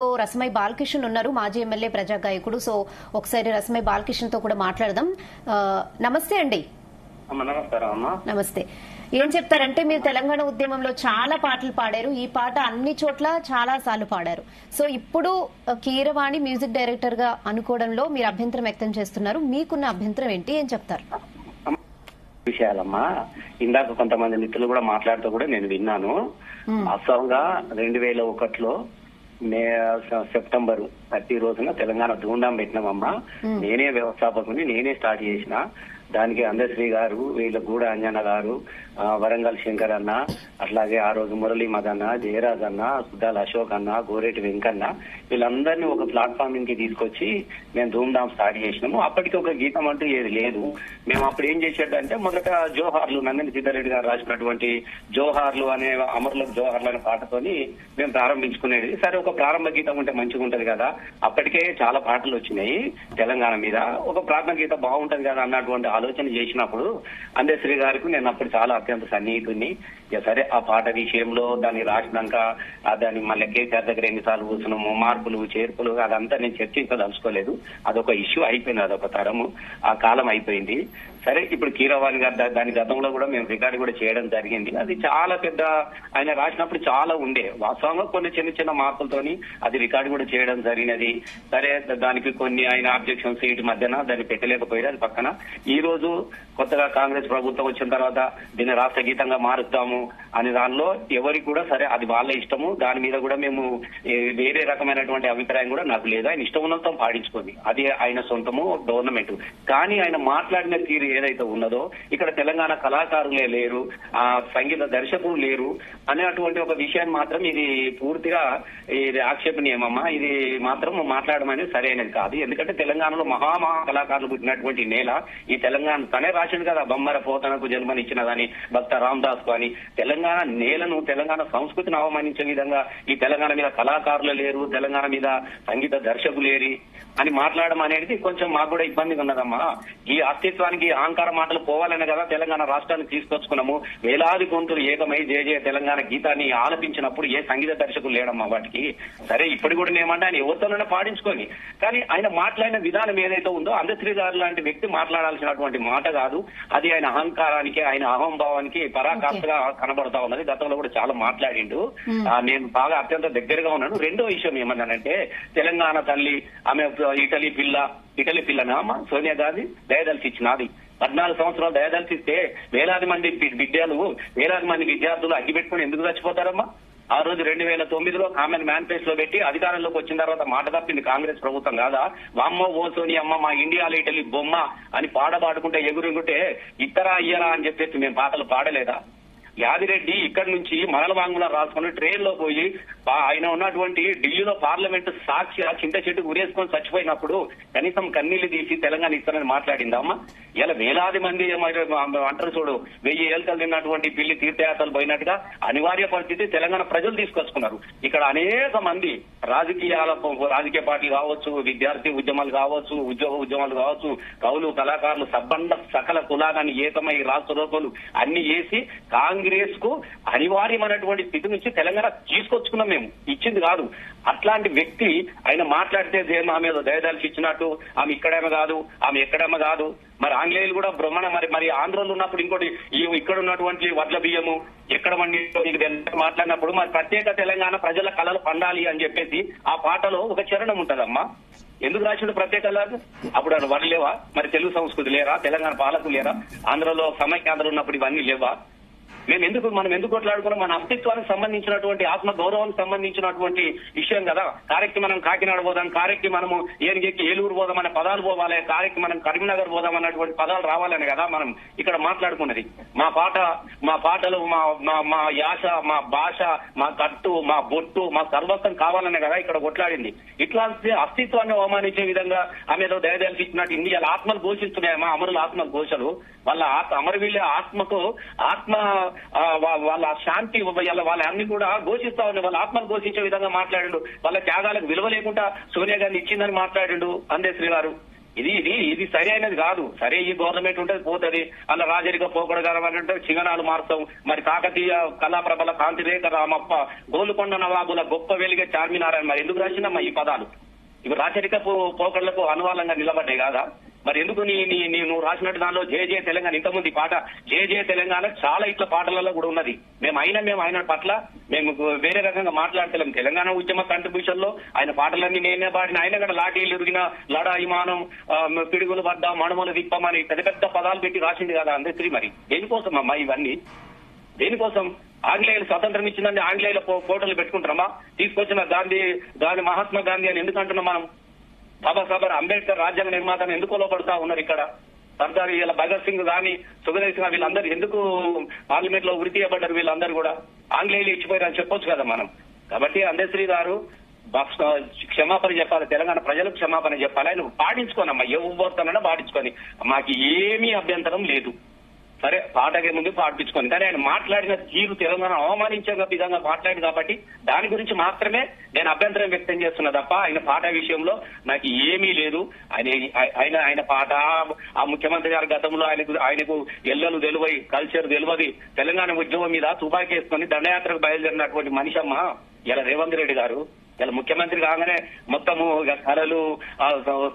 రసమై బాలకృష్ణ ఉన్నారు, మాజీ ఎమ్మెల్యే ప్రజా గాయకుడు. సో ఒకసారి రసమై బాలకృష్ణ తో కూడా మాట్లాడదాం. నమస్తే అండి. నమస్కారం అమ్మా. నమస్తే. ఏం చెప్తారంటే, మీరు తెలంగాణ ఉద్యమంలో చాలా పాటలు పాడారు. ఈ పాట అన్ని చోట్ల చాలా సార్లు పాడారు. సో ఇప్పుడు కీరవాణి మ్యూజిక్ డైరెక్టర్ గా అనుకోవడంలో మీరు అభ్యంతరం వ్యక్తం చేస్తున్నారు. మీకున్న అభ్యంతరం ఏంటి, ఏం చెప్తారు? విషయాలమ్మా, ఇందాక కొంతమంది మిత్రులు కూడా మాట్లాడుతూ కూడా నేను విన్నాను. వాస్తవంగా 2001లో సెప్టెంబర్ 30 రోజున తెలంగాణ ధూంధాం పెట్టినామమ్మా. నేనే వ్యవస్థాపకుని, నేనే స్టార్ట్ చేసిన. దానికి అందశ్రీ గారు, వీళ్ళ గూడ అంజన్న గారు, వరంగల్ శంకర్ అన్న, అట్లాగే ఆ రోజు మురళీ మదన్న, జయరాజ్ అన్న, సుద్దాల అశోక్ అన్న, గోరేటి వెంకన్న, వీళ్ళందరినీ ఒక ప్లాట్ఫామ్ కి తీసుకొచ్చి మేము ధూమ్ధాం స్టార్ట్ చేసినాము. అప్పటికి ఒక గీతం అంటూ ఏది లేదు. మేము అప్పుడు ఏం చేసేటంటే, మొదట జోహార్లు, నందిని సిద్ధారెడ్డి గారు రాసినటువంటి జోహార్లు అనే అమరులకు జోహార్లు అనే పాటతోని మేము ప్రారంభించుకునేది. సరే, ఒక ప్రారంభ గీతం ఉంటే మంచిగా ఉంటది కదా. అప్పటికే చాలా పాటలు వచ్చినాయి తెలంగాణ మీద, ఒక ప్రారంభ గీతం బాగుంటది కదా అన్నటువంటి ఆలోచన చేసినప్పుడు అందశ్రీ గారికి నేను అప్పుడు చాలా అత్యంత సన్నిహితుడిని. సరే, ఆ పాట విషయంలో దాన్ని రాసినాక దాన్ని మళ్ళీ కేసీఆర్ దగ్గర ఎన్నిసార్లు కూర్చున్నాము, మార్పులు చేర్పులు అదంతా నేను చర్చించదలుచుకోలేదు. అదొక ఇష్యూ అయిపోయింది, అదొక తరము, ఆ కాలం అయిపోయింది. సరే, ఇప్పుడు కీరవాణి గారు దాని గతంలో కూడా మేము రికార్డు కూడా చేయడం జరిగింది. అది చాలా పెద్ద, ఆయన రాసినప్పుడు చాలా ఉండే, వాస్తవంగా కొన్ని చిన్న చిన్న మార్పులతోని అది రికార్డు కూడా చేయడం జరిగినది. సరే, దానికి కొన్ని ఆయన ఆబ్జెక్షన్స్ వీటి మధ్యన దాన్ని పెట్టలేకపోయారు. అది పక్కన ఈ రోజు కొత్తగా కాంగ్రెస్ ప్రభుత్వం వచ్చిన తర్వాత దీన్ని రాష్ట్ర గీతంగా మారుస్తాము అనే దానిలో ఎవరికి కూడా సరే, అది వాళ్ళ ఇష్టము. దాని మీద కూడా మేము వేరే రకమైనటువంటి అభిప్రాయం కూడా నాకు లేదు. ఆయన ఇష్టం ఉన్నంత పాటించుకుంది, అది ఆయన సొంతము, గవర్నమెంట్. కానీ ఆయన మాట్లాడిన తీరు ఏదైతే ఉన్నదో, ఇక్కడ తెలంగాణ కళాకారులే లేరు, ఆ సంగీత దర్శకులు లేరు అనేటువంటి ఒక విషయాన్ని మాత్రం ఇది పూర్తిగా ఇది ఆక్షేపణీయమమ్మా. ఇది మాత్రం మాట్లాడడం అనేది సరైనది కాదు. ఎందుకంటే తెలంగాణలో మహా కళాకారులు పుట్టినటువంటి నేల ఈ తెలంగాణ. తనే రాసింది కదా, బొమ్మర పోతనకు జన్మనిచ్చినదని, భక్త రామదాస్ కు అని. తెలంగాణ నేలను, తెలంగాణ సంస్కృతిని అవమానించే విధంగా ఈ తెలంగాణ మీద కళాకారులు లేరు, తెలంగాణ మీద సంగీత దర్శకులు లేరు అని మాట్లాడడం అనేది కొంచెం మాకు కూడా ఇబ్బందిగా ఉన్నదమ్మా. ఈ అస్తిత్వానికి అహంకార మాటలు పోవాలనే కదా తెలంగాణ రాష్ట్రాన్ని తీసుకొచ్చుకున్నాము. వేలాది గొంతులు ఏకమై జయ జయ తెలంగాణ గీతాన్ని ఆలపించినప్పుడు ఏ సంగీత దర్శకులు లేడమ్మా వాటికి. సరే, ఇప్పుడు కూడా నేమంటే ఆయన ఎవరితోనైనా పాటించుకొని, కానీ ఆయన మాట్లాడిన విధానం ఏదైతే ఉందో అందశ్రీ గారు లాంటి వ్యక్తి మాట్లాడాల్సినటువంటి మాట కాదు. అది ఆయన అహంకారానికి, ఆయన అహంభావానికి పరాకాష్ఠగా కనబడతా ఉన్నది. గతంలో కూడా చాలా మాట్లాడిండు. నేను బాగా అత్యంత దగ్గరగా ఉన్నాను. రెండో విషయం ఏమన్నానంటే, తెలంగాణ తల్లి ఆమె ఇటలీ పిల్లనా అమ్మ సోనియా గాంధీ దయదలిచి ఇచ్చినది. 14 సంవత్సరాలు దయదలిచిస్తే వేలాది మంది బిడ్డలు, వేలాది మంది విద్యార్థులు అగ్గిపెట్టుకుని ఎందుకు చచ్చిపోతారమ్మా? ఆ రోజు 2009లో కామెన్ మేనిఫెస్టోలో పెట్టి అధికారంలోకి వచ్చిన తర్వాత మాట తప్పింది కాంగ్రెస్ ప్రభుత్వం కాదా? వామ్మో ఓ సోనియా అమ్మ మా ఇండియాలో ఇటలీ బొమ్మ అని పాడబాడుకుంటే ఎగురుంటే ఇతరా అయ్యరా అని చెప్పేసి మేము పాటలు పాడలేదా? యాదిరెడ్డి ఇక్కడి నుంచి మరల వాంగ్మూలం రాసుకుని ట్రైన్ లో పోయి ఆయన ఉన్నటువంటి ఢిల్లీలో పార్లమెంట్ సాక్షిగా చింత చెట్టు గురేసుకొని చచ్చిపోయినప్పుడు కనీసం కన్నీళ్లు తీసి తెలంగాణ ఇస్తానని మాట్లాడిందమ్మా. ఇలా వేలాది మంది అంటారు చూడు, 1000 ఏళ్తలు తిన్నటువంటి పిల్లి తీర్థయాత్రలు పోయినట్టుగా అనివార్య పరిస్థితి తెలంగాణ ప్రజలు తీసుకొచ్చుకున్నారు. ఇక్కడ అనేక మంది రాజకీయ పార్టీలు కావచ్చు, విద్యార్థి ఉద్యమాలు కావచ్చు, ఉద్యోగ ఉద్యమాలు కావచ్చు, కవులు, కళాకారులు, సకల కులాన్ని ఏకమై రాష్ట్ర రూపాలు అన్ని చేసి కాంగ్రెస్ కు అనివార్యమైనటువంటి స్థితి నుంచి తెలంగాణ తీసుకొచ్చుకున్నాం. మేము ఇచ్చింది కాదు. అట్లాంటి వ్యక్తి ఆయన మాట్లాడితే ఆమె దయదాల్చి ఇచ్చినట్టు, ఆమె ఇక్కడేమో కాదు, ఆమె ఎక్కడేమో కాదు. మరి ఆంగ్లేయులు కూడా బ్రహ్మణ మరి ఆంధ్రలో ఉన్నప్పుడు ఇంకోటి ఇక్కడ ఉన్నటువంటి వడ్ల బియ్యము ఎక్కడ మాట్లాడినప్పుడు మరి ప్రత్యేక తెలంగాణ ప్రజల కళలు పండాలి అని చెప్పేసి ఆ పాటలో ఒక చరణం ఉంటదమ్మా. ఎందుకు రాసిండు ప్రత్యేకలాగా? అప్పుడు అది వడ్లు లేవా? మరి తెలుగు సంస్కృతి లేరా? తెలంగాణ పాలకులు లేరా? ఆంధ్రలో సమైక్యాంధ్ర ఉన్నప్పుడు ఇవన్నీ లేవా? మనం ఎందుకు కొట్లాడుకున్నాం? మన అస్తిత్వానికి సంబంధించినటువంటి ఆత్మ గౌరవానికి సంబంధించినటువంటి విషయం కదా. కారెక్కి మనం కాకినాడ పోదాం, కారెక్కి మనము ఏనుగెక్కి ఏలూరు పోదాం అనే పదాలు పోవాలి, కారెక్కి మనం కరీంనగర్ పోదాం అన్నటువంటి పదాలు రావాలని కదా మనం ఇక్కడ మాట్లాడుకున్నది. మా పాటలు, మా యాస, మా భాష, మా కట్టు, మా బొట్టు, మా సర్వస్వం కావాలనే కదా ఇక్కడ కొట్లాడింది. ఇట్లాంటి అస్తిత్వాన్ని అవమానించే విధంగా ఆమె ఏదో దయదలిచి ఇచ్చినట్టు ఇండియా ఆత్మలు ఘోషిస్తున్నాయమ్మా. అమరుల ఆత్మలు ఘోషలు, వాళ్ళ అమరవీళ్ళ ఆత్మకు ఆత్మ వాళ్ళ శాంతి వాళ్ళ అన్ని కూడా ఘోషిస్తా ఉన్నాయి. వాళ్ళ ఆత్మను ఘోషించే విధంగా మాట్లాడిండు. వాళ్ళ త్యాగాలకు విలువ లేకుండా సోనియా గాంధీ ఇచ్చిందని మాట్లాడిండు అందశ్రీ గారు. ఇది ఇది ఇది సరి అయినది కాదు. సరే ఈ గవర్నమెంట్ ఉంటది పోతుంది, అలా రాజరిక పోకడగారం అంటే చిగనాలు మారుతాం. మరి కాకతీయ కళాప్రభల కాంతిరేఖ రామప్ప గోలుకొండ నవాబుల గొప్ప వెలిగే చార్మినార్ అని మరి ఎందుకు రాసిందమ్మా ఈ పదాలు? ఇవి రాచరిక పోకడలకు అనువాలంగా నిలబడ్డాయి కాదా? మరి ఎందుకు నువ్వు రాసినట్టు దానిలో జయ జయ తెలంగాణ ఇంతకుముందు ఈ పాట జయ జయ తెలంగాణ చాలా ఇట్లా పాటలలో కూడా ఉన్నది. మేము ఆయన పట్ల మేము వేరే రకంగా మాట్లాడతలేము. తెలంగాణ ఉద్యమ కంట్రిబ్యూషన్ లో ఆయన పాటలన్నీ నేనే పాడిన, ఆయన కూడా లాఠీలు ఇరిగిన లడా విమానం పిడుగులు పడ్డ మణుమలు విప్పమని పెద్ద పెద్ద పదాలు పెట్టి రాసింది కదా అందరి. మరి దేనికోసం అమ్మా ఇవన్నీ? దేనికోసం? ఆంగ్లేయులు స్వతంత్రం ఇచ్చిందని ఆంగ్లేయుల ఫోటోలు పెట్టుకుంటారమ్మా? తీసుకొచ్చిన గాంధీ మహాత్మా గాంధీ అని ఎందుకు అంటున్నాం మనం? బాబాసాహెబ్ అంబేద్కర్ రాజ్యాంగ నిర్మాతను ఎందుకు లోపడుతా ఉన్నారు ఇక్కడ? సర్దార్ ఇలా భగత్ సింగ్ కానీ సుఖదేవ్ సింగ్ వీళ్ళందరూ ఎందుకు పార్లమెంట్ లో ఉరి తీయబడ్డారు? వీళ్ళందరూ కూడా ఆంగ్లేయులు ఇచ్చిపోయారని చెప్పొచ్చు కదా మనం. కాబట్టి అందశ్రీ గారు క్షమాపణ చెప్పాలి, తెలంగాణ ప్రజలకు క్షమాపణ చెప్పాలి. ఆయన పాటించుకోనమ్మా, ఎవరితోనైనా పాటించుకొని మాకు ఏమీ అభ్యంతరం లేదు. సరే పాటకే ముందు పాటించుకొని, కానీ ఆయన మాట్లాడిన తీరు తెలంగాణ అవమానించే విధంగా మాట్లాడింది కాబట్టి దాని గురించి మాత్రమే నేను అభ్యంతరం వ్యక్తం చేస్తున్నా తప్ప ఆయన పాట విషయంలో నాకు ఏమీ లేదు. ఆయన పాట ఆ ముఖ్యమంత్రి గారి గతంలో ఆయనకు ఎల్లలు తెలివై కల్చర్ తెలియదు. తెలంగాణ ఉద్యమం మీద తుపాకీ వేసుకొని దండయాత్రకు బయలుదేరినటువంటి మనిషి అమ్మ ఇలా రేవంత్ రెడ్డి గారు. ఇలా ముఖ్యమంత్రి కాగానే మొత్తము కళలు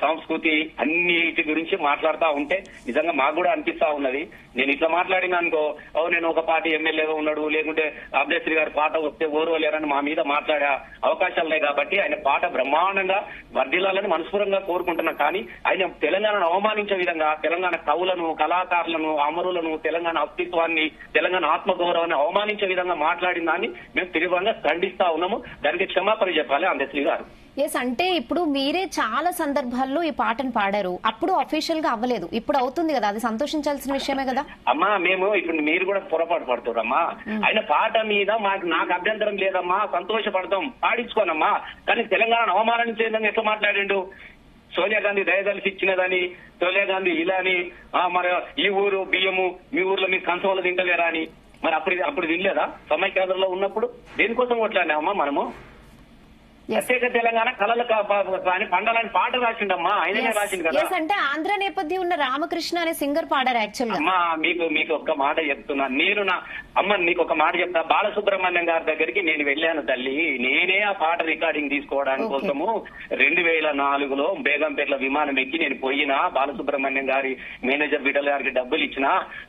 సంస్కృతి అన్నిటి గురించి మాట్లాడుతూ ఉంటే నిజంగా మాకు కూడా అనిపిస్తా ఉన్నది. నేను ఇట్లా మాట్లాడినా అనుకో, నేను ఒక పార్టీ ఎమ్మెల్యేగా ఉన్నాడు, లేకుంటే అభ్యర్థి గారి పాట వస్తే ఓర్వలేరని మా మీద మాట్లాడే అవకాశాలు ఉన్నాయి. కాబట్టి ఆయన పాట బ్రహ్మాండంగా వర్ధిల్లాలని మనస్ఫూర్తిగా కోరుకుంటున్నాం. కానీ ఆయన తెలంగాణను అవమానించే విధంగా తెలంగాణ కవులను, కళాకారులను, అమరులను, తెలంగాణ అస్తిత్వాన్ని, తెలంగాణ ఆత్మగౌరవాన్ని అవమానించే విధంగా మాట్లాడిన దాన్ని మేము తీవ్రంగా ఖండిస్తా ఉన్నాము. దానికి క్షమాపణ చెప్పాలి అందశ్రీ గారు. ఎస్, అంటే ఇప్పుడు మీరే చాలా సందర్భాల్లో ఈ పాటను పాడారు, అప్పుడు అఫీషియల్ గా అవ్వలేదు, ఇప్పుడు అవుతుంది కదా, అది సంతోషించాల్సిన విషయమే కదా. అమ్మా మేము ఇప్పుడు మీరు కూడా పొరపాటు పడుతున్నారమ్మా. ఆయన పాట మీద నాకు అభ్యంతరం లేదమ్మా, సంతోషపడతాం, పాడించుకోనమ్మా. కానీ తెలంగాణ అవమానించే విధంగా ఎట్లా మాట్లాడిండు? సోనియా గాంధీ దయదలిసి ఇచ్చినదని, సోనియా గాంధీ ఇలా అని, మరి ఈ ఊరు బియ్యము మీ ఊర్లో మీరు కంచంలో తింటలేరా అని, మరి అప్పుడు తినలేదా సమైక్యాంధ్రలో ఉన్నప్పుడు? దేనికోసం కొట్లాడినామమ్మా మనము? ప్రత్యేక తెలంగాణ కళలు పండాలని పాట రాసిండమ్మా, ఆయననే రాసిండు కదా. అంటే ఆంధ్ర నేపథ్యం ఉన్న రామకృష్ణ అనే సింగర్ పాడారు యాక్చువల్ గా. అమ్మా మీకు ఒక్క మాట చెప్తున్నా, నీకు ఒక మాట చెప్తా. బాలసుబ్రహ్మణ్యం గారి దగ్గరికి నేను వెళ్ళాను తల్లి. నేనే ఆ పాట రికార్డింగ్ తీసుకోవడానికి కోసము 2004లో బేగంపేటలో విమానం ఎక్కి నేను పోయినా, బాలసుబ్రహ్మణ్యం గారి మేనేజర్ విఠల్ గారికి డబ్బులు ఇచ్చిన,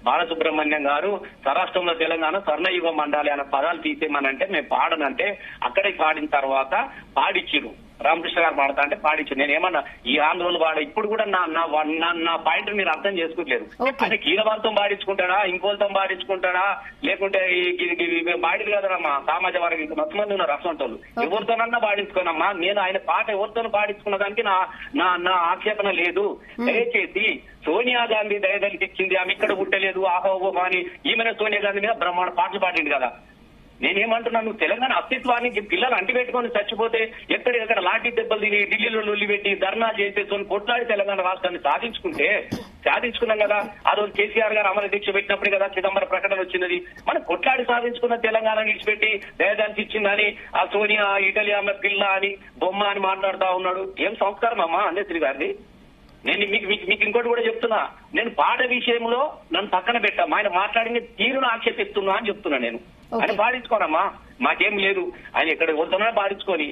బాలసుబ్రహ్మణ్యం గారు స్వరాష్ట్రంలో తెలంగాణ స్వర్ణయుగం మండాలి అన్న పదాలు తీసేయమనంటే మేము పాడనంటే అక్కడే పాడిన తర్వాత పాడిచ్చిరు. రామకృష్ణ గారు పాడతా అంటే పాడించారు. నేను ఏమన్నా ఈ ఆంధ్రోలు పాడ ఇప్పుడు కూడా నా పాయింట్ మీరు అర్థం చేసుకోవట్లేదు. అంటే కీరవారితో పాడించుకుంటాడా, ఇంకోలతో పాడించుకుంటాడా, లేకుంటే పాడిలు కదమ్మా సమాజ వర్గం ఇంకా మొత్తం మంది ఉన్నారు అసంటోళ్ళు. ఎవరితోనన్నా పాడించుకోనమ్మా. నేను ఆయన పాట ఎవరితో పాడించుకున్న దానికి నా ఆక్షేపణ లేదు. దయచేసి సోనియా గాంధీ దయదలికి ఇచ్చింది, ఆమె ఇక్కడ పుట్టలేదు, ఆహోహో అని ఈమెనే సోనియా గాంధీ మీద బ్రహ్మాండ పాటలు పాడింది కదా. నేనేమంటున్నాను, తెలంగాణ అస్తిత్వానికి పిల్లలు అంటిపెట్టుకొని చచ్చిపోతే ఎక్కడెక్కడ లాఠీ దెబ్బలు తిని ఢిల్లీలో లొల్లి పెట్టి ధర్నా చేసేసుకొని కొట్లాడి తెలంగాణ రాష్ట్రాన్ని సాధించుకున్నాం కదా. ఆ రోజు కేసీఆర్ గారు అమర దీక్ష పెట్టినప్పుడే కదా చిదంబరం ప్రకటన వచ్చినది. మనం కొట్లాడి సాధించుకున్న తెలంగాణ విడిచిపెట్టి దయదానికి ఇచ్చిందని ఆ సోనియా ఇటలీ ఆమె పిల్ల అని బొమ్మ అని మాట్లాడుతా ఉన్నాడు. ఏం సంస్కారం అమ్మా అందశ్రీ గారిది. నేను మీకు ఇంకోటి కూడా చెప్తున్నా, నేను పాట విషయంలో నన్ను పక్కన పెట్టాము, ఆయన మాట్లాడిన తీరును ఆక్షేపిస్తున్నా అని చెప్తున్నా. నేను ఆయన పాడించుకోనమ్మా, మాకేం లేదు. ఆయన ఎక్కడ వద్దన్నా పాడించుకొని,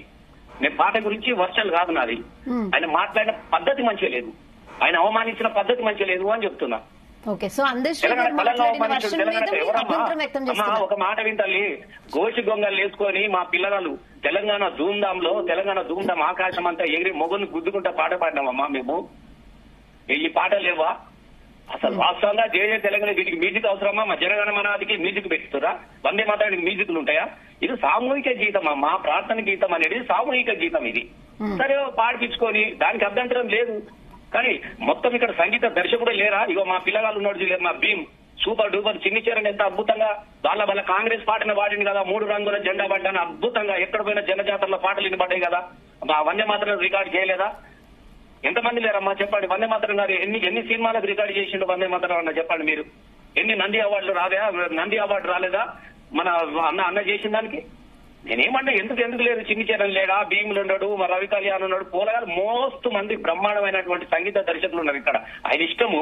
నేను పాట గురించి వర్షాలు కాదు నాది. ఆయన మాట్లాడిన పద్ధతి మంచిగా లేదు, ఆయన అవమానించిన పద్ధతి మంచిగా లేదు అని చెప్తున్నా. ఒక మాట వింటాలి, గోసి గొంగలు వేసుకొని మా పిల్లగాళ్ళు తెలంగాణ ధూమ్ధాం ఆకాశం అంతా ఎగిరి మొగల్ని గుద్దుకుంటా పాట పాడినామమ్మా మేము. ఈ పాట లేవా అసలు? వాస్తవంగా జయ తెలంగాణ వీటికి మ్యూజిక్ అవసరమా? మా జనగణమనాదికి మ్యూజిక్ పెట్టుతురా? వందే మాతరానికి మ్యూజిక్లు ఉంటాయా? ఇది సామూహిక గీతం అమ్మా, ప్రార్థన గీతం అనేది సామూహిక గీతం. ఇది సరే పాడిపించుకొని దానికి అభ్యంతరం లేదు. కానీ మొత్తం ఇక్కడ సంగీత దర్శకుడు లేరా? ఇగో మా పిల్లగాళ్ళు ఉన్నాడు, మా భీమ్ సూపర్ డూపర్ చిన్ని చరణ్ ఎంత అద్భుతంగా వాళ్ళ కాంగ్రెస్ పాటను వాడింది కదా. 3 రంగుల జెండా పడ్డాను అద్భుతంగా, ఎక్కడ పోయిన జనజాతరలో పాటలు వినబడ్డాయి కదా. వందే మాతరం రికార్డు చేయలేదా? ఎంతమంది లేరమ్మా చెప్పండి. వందే మాతరం గారు ఎన్ని సినిమాలకు రికార్డు చేసిండు వందే మాతరం అన్న చెప్పండి మీరు. ఎన్ని నంది అవార్డులు నంది అవార్డు రాలేదా మన అన్న చేసిన దానికి? నేనేమంటే ఎందుకు లేదు, చిన్ని చరణ్ లేడా, భీములు ఉన్నాడు, మా రవి కళ్యాణ్ ఉన్నాడు, పోలగారు మోస్తు మంది బ్రహ్మాండమైనటువంటి సంగీత దర్శకులు ఉన్నారు ఇక్కడ. ఆయన ఇష్టము,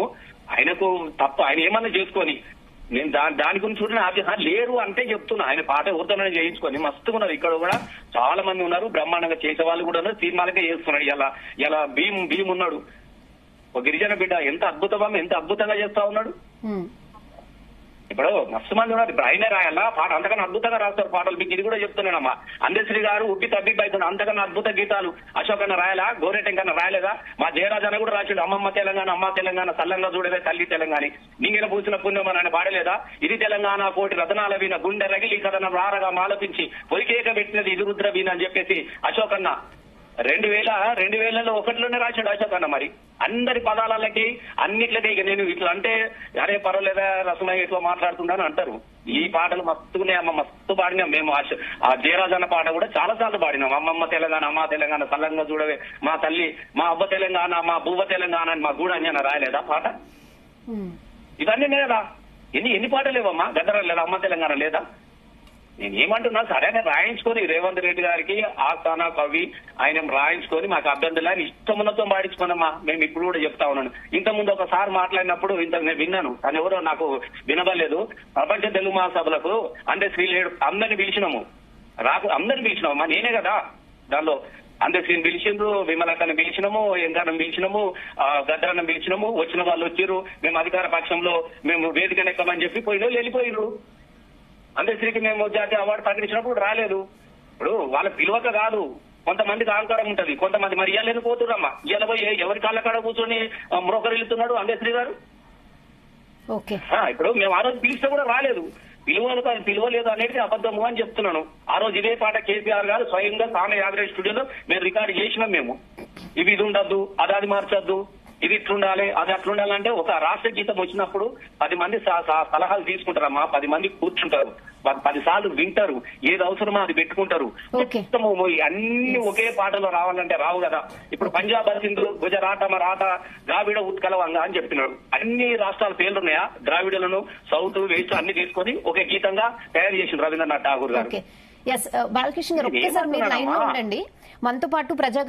ఆయనకు తప్ప ఆయన ఏమన్నా చేసుకొని నేను దాని గురించి చూడండి అది లేరు అంటే చెప్తున్నా. ఆయన పాట ఎవరితోనే చేయించుకొని మస్తుగా ఉన్నారు. ఇక్కడ కూడా చాలా మంది ఉన్నారు, బ్రహ్మాండంగా చేసే వాళ్ళు కూడా ఉన్నారు, సినిమాలకే చేస్తున్నాడు. ఇలా భీమ్ ఉన్నాడు, ఒక గిరిజన బిడ్డ, ఎంత అద్భుతంగా చేస్తా ఉన్నాడు. ఇప్పుడు మస్తు మంది ఉన్నారు. ఇప్పుడు ఆయనే రాయాలా పాట, అంతకన్నా అద్భుతంగా రాస్తారు పాటలు. మీకు ఇది కూడా చెప్తున్నానమ్మా, అందశ్రీ గారు ఉట్టి తబ్బిబ్బి అవుతున్నారు, అంతకన్నా అద్భుత గీతాలు అశోక్ అన్న రాయాలా, గోరెటెంకన్నా రాయలేదా, మా జయరాజ్ అన్న కూడా రాశాడు. అమ్మ తెలంగాణ సల్లంగా చూడవే తల్లి తెలంగాణ, నింగిన పూసిన పుణ్యం అని ఆయన పాడలేదా, ఇది తెలంగాణ కోటి రతనాల వీణ, గుండె రగిలి కథనం రారగా మాలపించి పొలికేక పెట్టినది ఇది రుద్ర వీణ అని చెప్పేసి అశోక్ అన్న 2000లో ఒకటిలోనే రాశాడు అశోక్ అన్న. మరి అందరి పదాలకి అన్నిట్లకే ఇక నేను ఇట్లా అంటే అరే పర్వాలేదా రసమయ్య ఇట్లా మాట్లాడుతున్నాను అంటారు. ఈ పాటలు మస్తునే అమ్మ, మస్తు పాడినాం మేము. ఆ జయరాజ్ అన్న పాట కూడా చాలా సార్లు పాడినాం. అమ్మమ్మ తెలంగాణ, అమ్మ తెలంగాణ సల్లంగా చూడవే మా తల్లి, మా అబ్బ తెలంగాణ, మా బువ్వ తెలంగాణ అని మా గూడని రాయలేదా పాట? ఇవన్నీ లేదా? ఎన్ని పాటలు లేవమ్మా? గద్దర లేదా, అమ్మ తెలంగాణ లేదా? నేను ఏమంటున్నా, సరే నేను రాయించుకొని రేవంత్ రెడ్డి గారికి ఆస్థాన కవి ఆయన రాయించుకొని మాకు అభ్యంతరం ఆయన ఇష్టమున్నతో పాడించుకున్నామా. మేము ఇప్పుడు కూడా చెప్తా ఉన్నాను. ఇంత ముందు ఒకసారి మాట్లాడినప్పుడు నేను విన్నాను, తను ఎవరో నాకు వినబడలేదు. ప్రపంచ తెలుగు మహాసభలకు అంటే శ్రీలేడు అందరిని పిలిచినాము, అందరిని పిలిచినామమ్మా, నేనే కదా దానిలో. అందరిని పిలిచిండ్రు, విమలక్కని పిలిచినాము, ఎంకారం పిలిచినాము, గద్దరన్న పిలిచినాము, వచ్చిన వాళ్ళు వచ్చిర్రు. మేము అధికార పక్షంలో మేము వేదికను ఎక్కమని చెప్పి వెళ్ళిపోయిర్రు. అందశ్రీకి మేము జాతీయ అవార్డు ప్రకటించినప్పుడు రాలేదు. ఇప్పుడు వాళ్ళ పిలువక కాదు, కొంతమందికి అహంకారం ఉంటది, కొంతమంది మరి ఇయ్యాలని పోతుర్రమ్మా. ఇయ్యాల పోయి ఎవరి కాళ్ళ కాడ కూర్చొని మ్రోకరిల్లుతున్నాడు అందశ్రీ గారు. ఇప్పుడు మేము ఆ రోజు పిలిస్తే కూడా రాలేదు. పిలువలేదు అనేది అబద్ధము అని చెప్తున్నాను. ఆ రోజు ఇదే పాట కేసీఆర్ గారు స్వయంగా సాన యాదరేజ్ స్టూడియోలో మేము రికార్డు చేసినాం. మేము ఇది ఉండద్దు, అది మార్చొద్దు, ఇది ఇట్లుండాలి, అది అట్లుండాలంటే ఒక రాష్ట్ర గీతం వచ్చినప్పుడు 10 మంది సలహాలు తీసుకుంటారమ్మా, 10 మంది కూర్చుంటారు, 10 సార్లు వింటారు, ఏది అవసరమో అది పెట్టుకుంటారు. అన్ని ఒకే పాటలో రావాలంటే రావు కదా. ఇప్పుడు పంజాబ్ సింధు, గుజరాట మరాఠ, ద్రావిడ ఉత్కలవంగా అని చెప్తున్నాడు. అన్ని రాష్ట్రాల పేర్లున్నాయా? ద్రావిడలను సౌత్ వెస్ట్ అన్ని తీసుకొని ఒకే గీతంగా తయారు చేసిండు రవీంద్రనాథ్ ఠాగూర్ గారు. బాలకృష్ణ గారు ఒకేసారి మీరు లైన్ లో ఉండండి. మనతో పాటు ప్రజా